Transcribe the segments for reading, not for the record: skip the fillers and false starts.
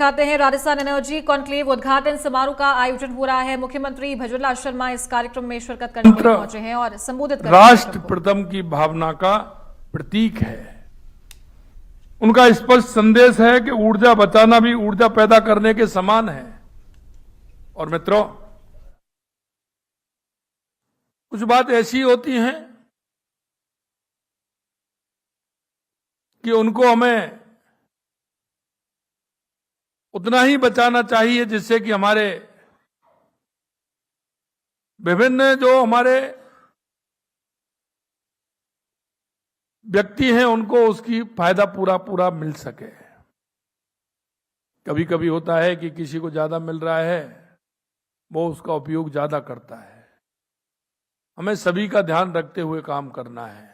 चाहते हैं Rajasthan energy conclave उद्घाटन समारोह का आयोजन हो रहा है। मुख्यमंत्री भजनलाल शर्मा इस कार्यक्रम में शिरकत करने के लिए पहुंचे हैं और संबोधित करेंगे। राष्ट्र प्रथम की भावना का प्रतीक है। उनका स्पष्ट संदेश है कि ऊर्जा बचाना भी ऊर्जा पैदा करने के समान है। और मित्रों, कुछ बात ऐसी होती हैं कि उनको हमें उतना ही बचाना चाहिए जिससे कि हमारे विभिन्न जो हमारे व्यक्ति हैं उनको उसकी फायदा पूरा मिल सके। कभी कभी होता है कि किसी को ज्यादा मिल रहा है, वो उसका उपयोग ज्यादा करता है। हमें सभी का ध्यान रखते हुए काम करना है।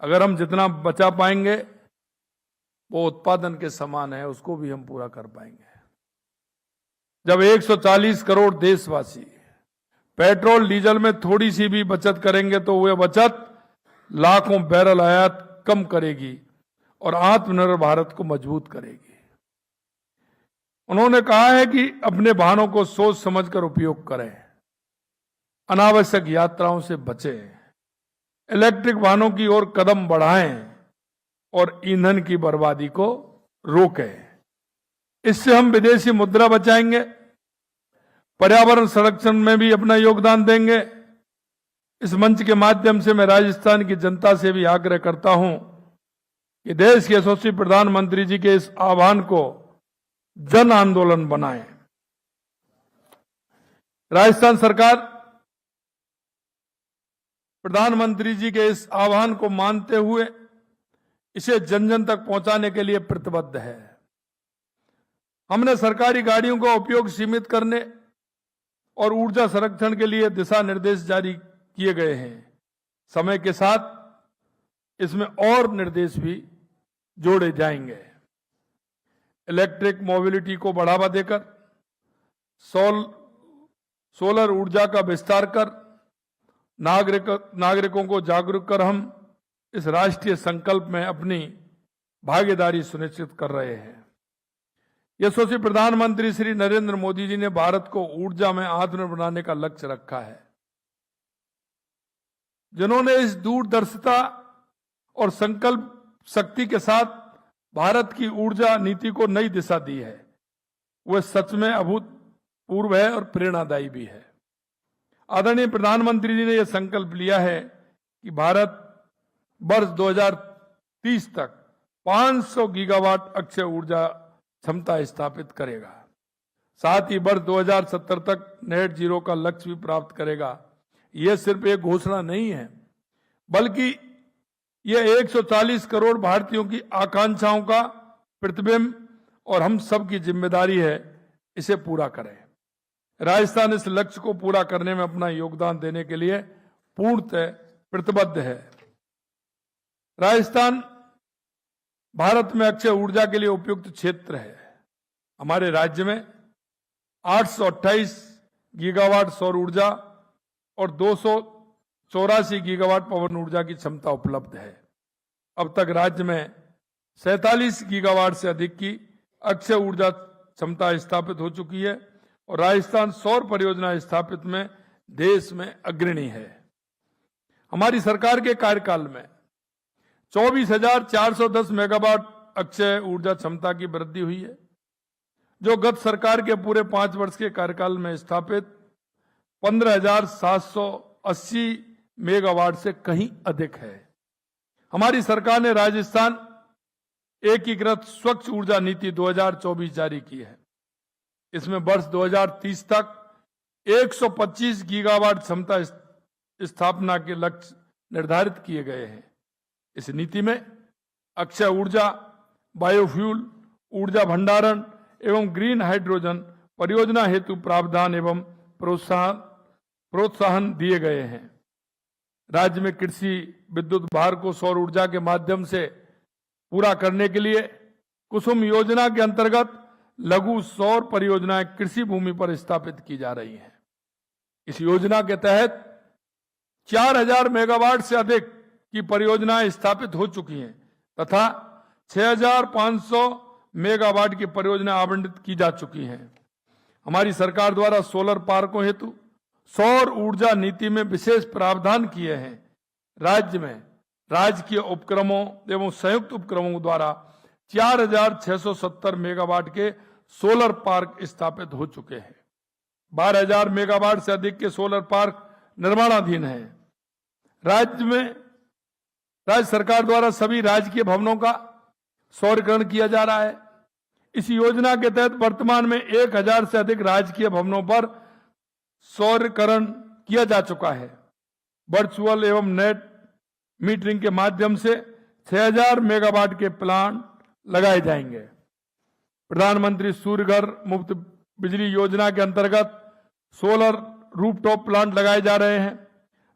अगर हम जितना बचा पाएंगे वो उत्पादन के समान है, उसको भी हम पूरा कर पाएंगे। जब 140 करोड़ देशवासी पेट्रोल डीजल में थोड़ी सी भी बचत करेंगे तो वह बचत लाखों बैरल आयात कम करेगी और आत्मनिर्भर भारत को मजबूत करेगी। उन्होंने कहा है कि अपने वाहनों को सोच समझकर उपयोग करें, अनावश्यक यात्राओं से बचें, इलेक्ट्रिक वाहनों की ओर कदम बढ़ाएं और ईंधन की बर्बादी को रोकें। इससे हम विदेशी मुद्रा बचाएंगे, पर्यावरण संरक्षण में भी अपना योगदान देंगे। इस मंच के माध्यम से मैं राजस्थान की जनता से भी आग्रह करता हूं कि देश के यशस्वी प्रधानमंत्री जी के इस आह्वान को जन आंदोलन बनाएं। राजस्थान सरकार प्रधानमंत्री जी के इस आह्वान को मानते हुए इसे जन जन तक पहुंचाने के लिए प्रतिबद्ध है। हमने सरकारी गाड़ियों का उपयोग सीमित करने और ऊर्जा संरक्षण के लिए दिशा निर्देश जारी किए गए हैं। समय के साथ इसमें और निर्देश भी जोड़े जाएंगे। इलेक्ट्रिक मोबिलिटी को बढ़ावा देकर सोलर ऊर्जा का विस्तार कर नागरिकों को जागरूक कर हम इस राष्ट्रीय संकल्प में अपनी भागीदारी सुनिश्चित कर रहे हैं। यशस्वी प्रधानमंत्री श्री नरेंद्र मोदी जी ने भारत को ऊर्जा में आत्मनिर्भर बनाने का लक्ष्य रखा है, जिन्होंने इस दूरदर्शिता और संकल्प शक्ति के साथ भारत की ऊर्जा नीति को नई दिशा दी है। वह सच में अभूतपूर्व है और प्रेरणादायी भी है। आदरणीय प्रधानमंत्री जी ने यह संकल्प लिया है कि भारत वर्ष 2030 तक 500 गीगावाट अक्षय ऊर्जा क्षमता स्थापित करेगा। साथ ही वर्ष 2070 तक नेट जीरो का लक्ष्य भी प्राप्त करेगा। यह सिर्फ एक घोषणा नहीं है, बल्कि यह 140 करोड़ भारतीयों की आकांक्षाओं का प्रतिबिंब और हम सब की जिम्मेदारी है इसे पूरा करें। राजस्थान इस लक्ष्य को पूरा करने में अपना योगदान देने के लिए पूर्णतः प्रतिबद्ध है। राजस्थान भारत में अक्षय ऊर्जा के लिए उपयुक्त क्षेत्र है। हमारे राज्य में 828 गीगावाट सौर ऊर्जा और 284 गीगावाट पवन ऊर्जा की क्षमता उपलब्ध है। अब तक राज्य में 47 गीगावाट से अधिक की अक्षय ऊर्जा क्षमता स्थापित हो चुकी है और राजस्थान सौर परियोजना स्थापित में देश में अग्रणी है। हमारी सरकार के कार्यकाल में 24,410 मेगावाट अक्षय ऊर्जा क्षमता की वृद्धि हुई है, जो गत सरकार के पूरे 5 वर्ष के कार्यकाल में स्थापित 15,780 मेगावाट से कहीं अधिक है। हमारी सरकार ने राजस्थान एकीकृत स्वच्छ ऊर्जा नीति 2024 जारी की है। इसमें वर्ष 2030 तक 125 गीगावाट क्षमता स्थापना के लक्ष्य निर्धारित किए गए हैं। इस नीति में अक्षय ऊर्जा, बायोफ्यूल, ऊर्जा भंडारण एवं ग्रीन हाइड्रोजन परियोजना हेतु प्रावधान एवं प्रोत्साहन दिए गए हैं। राज्य में कृषि विद्युत भार को सौर ऊर्जा के माध्यम से पूरा करने के लिए कुसुम योजना के अंतर्गत लघु सौर परियोजनाएं कृषि भूमि पर स्थापित की जा रही हैं। इस योजना के तहत 4000 मेगावाट से अधिक की परियोजनाएं स्थापित हो चुकी हैं तथा 6500 मेगावाट की परियोजना आवंटित की जा चुकी हैं। हमारी सरकार द्वारा सोलर पार्कों हेतु सौर ऊर्जा नीति में विशेष प्रावधान किए हैं। राज्य में राजकीय उपक्रमों एवं संयुक्त उपक्रमों द्वारा 4,670 मेगावाट के सोलर पार्क स्थापित हो चुके हैं। 12,000 मेगावाट से अधिक के सोलर पार्क निर्माणाधीन हैं। राज्य सरकार द्वारा सभी राजकीय भवनों का सौरीकरण किया जा रहा है। इस योजना के तहत वर्तमान में 1,000 से अधिक राजकीय भवनों पर सौरीकरण किया जा चुका है। वर्चुअल एवं नेट मीटरिंग के माध्यम से 6,000 मेगावाट के प्लांट लगाए जाएंगे। प्रधानमंत्री सूर्य घर मुफ्त बिजली योजना के अंतर्गत सोलर रूफटॉप प्लांट लगाए जा रहे हैं।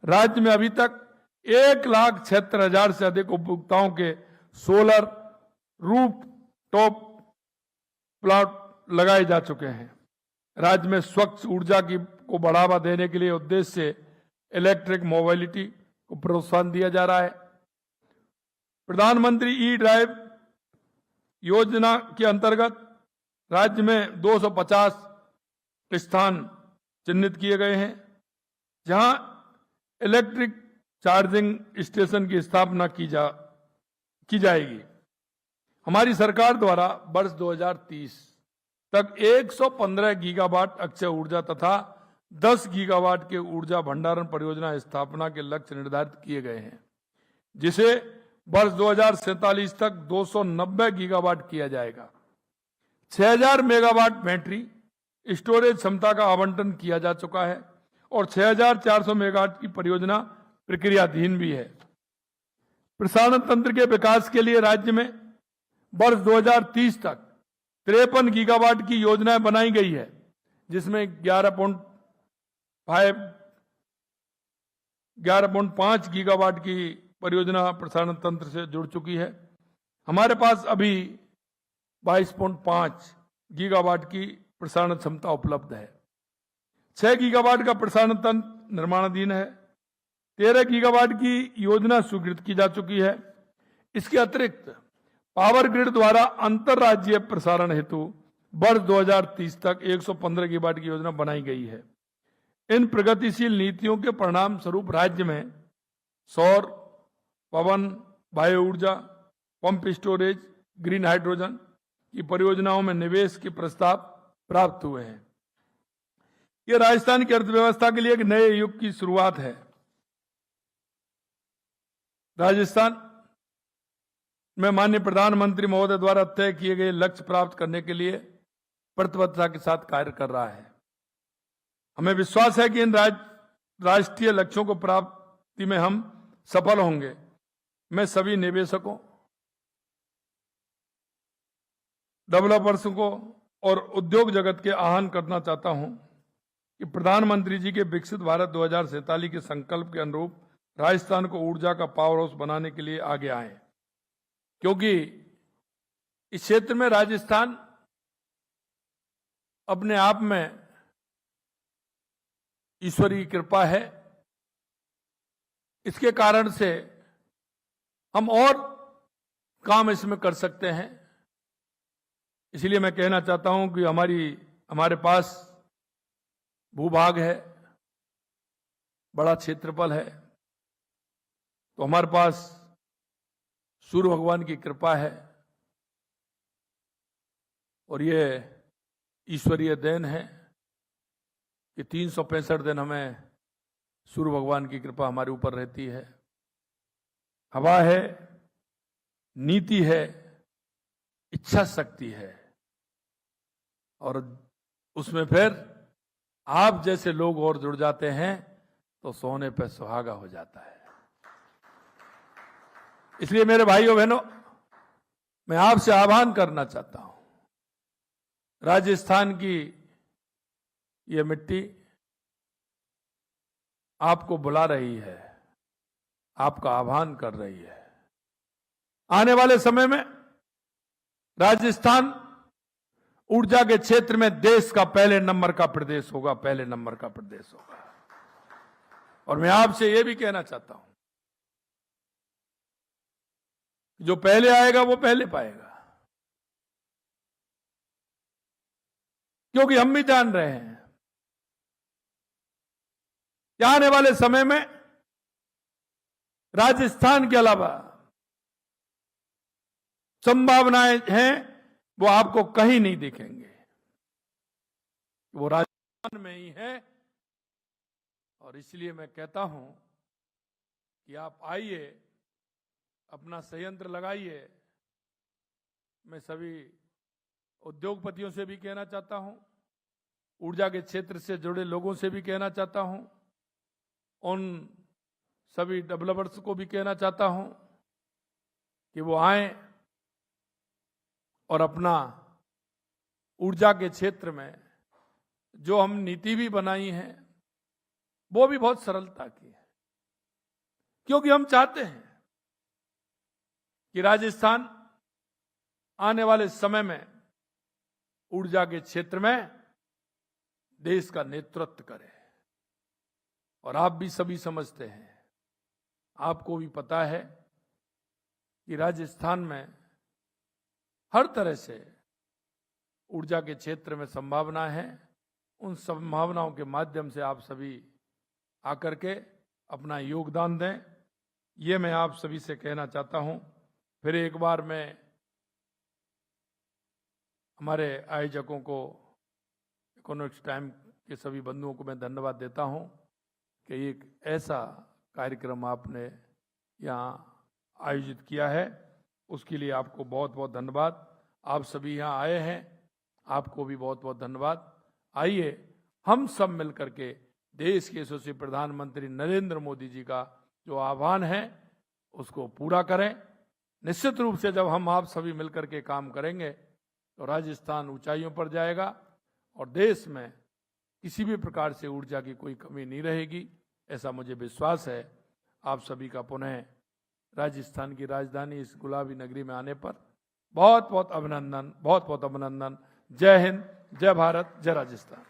राज्य में अभी तक 1,76,000 से अधिक उपभोक्ताओं के सोलर रूफटॉप प्लांट लगाए जा चुके हैं। राज्य में स्वच्छ ऊर्जा को बढ़ावा देने के लिए उद्देश्य से इलेक्ट्रिक मोबिलिटी को प्रोत्साहन दिया जा रहा है। प्रधानमंत्री ई ड्राइव योजना के अंतर्गत राज्य में 250 स्थान चिन्हित किए गए हैं, जहां इलेक्ट्रिक चार्जिंग स्टेशन की स्थापना की जाएगी। हमारी सरकार द्वारा वर्ष 2030 तक 115 गीगावाट अक्षय ऊर्जा तथा 10 गीगावाट के ऊर्जा भंडारण परियोजना स्थापना के लक्ष्य निर्धारित किए गए हैं, जिसे वर्ष 2047 तक 290 गीगावाट किया जाएगा। 6,000 मेगावाट बैटरी स्टोरेज क्षमता का आवंटन किया जा चुका है और 6,400 मेगावाट की परियोजना प्रक्रियाधीन भी है। प्रसारण तंत्र के विकास के लिए राज्य में वर्ष 2030 तक 53 गीगावाट की योजनाएं बनाई गई है, जिसमें 11.5 गीगावाट की परियोजना प्रसारण तंत्र से जुड़ चुकी है। हमारे पास अभी 22.5 गीगावाट की प्रसारण क्षमता उपलब्ध है। 6 गीगावाट का प्रसारण तंत्र निर्माणाधीन है। 13 गीगावाट की योजना स्वीकृत की जा चुकी है। इसके अतिरिक्त पावर ग्रिड द्वारा अंतरराज्यीय प्रसारण हेतु वर्ष 2030 तक 115 गीगावाट की योजना बनाई गई है। इन प्रगतिशील नीतियों के परिणाम स्वरूप राज्य में सौर, पवन, बायो ऊर्जा, पंप स्टोरेज, ग्रीन हाइड्रोजन की परियोजनाओं में निवेश के प्रस्ताव प्राप्त हुए हैं। यह राजस्थान की अर्थव्यवस्था के लिए एक नए युग की शुरुआत है। राजस्थान में माननीय प्रधानमंत्री महोदय द्वारा तय किए गए लक्ष्य प्राप्त करने के लिए प्रतिबद्धता के साथ कार्य कर रहा है। हमें विश्वास है कि इन राष्ट्रीय लक्ष्यों को प्राप्ति में हम सफल होंगे। मैं सभी निवेशकों, डेवलपर्स को और उद्योग जगत के आह्वान करना चाहता हूं कि प्रधानमंत्री जी के विकसित भारत 2047 के संकल्प के अनुरूप राजस्थान को ऊर्जा का पावर हाउस बनाने के लिए आगे आए, क्योंकि इस क्षेत्र में राजस्थान अपने आप में ईश्वरीय कृपा है। इसके कारण से हम और काम इसमें कर सकते हैं। इसलिए मैं कहना चाहता हूं कि हमारे पास भूभाग है, बड़ा क्षेत्रफल है, तो हमारे पास सूर्य भगवान की कृपा है और ये ईश्वरीय देन है कि 365 दिन हमें सूर्य भगवान की कृपा हमारे ऊपर रहती है। हवा है, नीति है, इच्छा शक्ति है और उसमें फिर आप जैसे लोग और जुड़ जाते हैं तो सोने पे सुहागा हो जाता है। इसलिए मेरे भाइयों बहनों, मैं आपसे आह्वान करना चाहता हूं, राजस्थान की ये मिट्टी आपको बुला रही है, आपका आह्वान कर रही है। आने वाले समय में राजस्थान ऊर्जा के क्षेत्र में देश का पहले नंबर का प्रदेश होगा, पहले नंबर का प्रदेश होगा। और मैं आपसे यह भी कहना चाहता हूं, जो पहले आएगा वो पहले पाएगा। क्योंकि हम भी जान रहे हैं कि आने वाले समय में राजस्थान के अलावा संभावनाएं हैं वो आपको कहीं नहीं दिखेंगे, वो राजस्थान में ही है। और इसलिए मैं कहता हूं कि आप आइए, अपना संयंत्र लगाइए। मैं सभी उद्योगपतियों से भी कहना चाहता हूं, ऊर्जा के क्षेत्र से जुड़े लोगों से भी कहना चाहता हूं, उन सभी डेवलपर्स को भी कहना चाहता हूं कि वो आए और अपना ऊर्जा के क्षेत्र में जो हम नीति भी बनाई है वो भी बहुत सरलता की है, क्योंकि हम चाहते हैं कि राजस्थान आने वाले समय में ऊर्जा के क्षेत्र में देश का नेतृत्व करे। और आप भी सभी समझते हैं, आपको भी पता है कि राजस्थान में हर तरह से ऊर्जा के क्षेत्र में संभावना है। उन संभावनाओं के माध्यम से आप सभी आकर के अपना योगदान दें, ये मैं आप सभी से कहना चाहता हूं। फिर एक बार मैं हमारे आयोजकों को, इकोनॉमिक्स टाइम के सभी बंधुओं को मैं धन्यवाद देता हूं कि एक ऐसा कार्यक्रम आपने यहाँ आयोजित किया है, उसके लिए आपको बहुत बहुत धन्यवाद। आप सभी यहाँ आए हैं, आपको भी बहुत बहुत धन्यवाद। आइए हम सब मिलकर के देश के यशस्वी प्रधानमंत्री नरेंद्र मोदी जी का जो आह्वान है उसको पूरा करें। निश्चित रूप से जब हम आप सभी मिलकर के काम करेंगे तो राजस्थान ऊंचाइयों पर जाएगा और देश में किसी भी प्रकार से ऊर्जा की कोई कमी नहीं रहेगी, ऐसा मुझे विश्वास है। आप सभी का पुनः राजस्थान की राजधानी इस गुलाबी नगरी में आने पर बहुत बहुत अभिनंदन, बहुत बहुत अभिनंदन। जय हिंद, जय भारत, जय राजस्थान।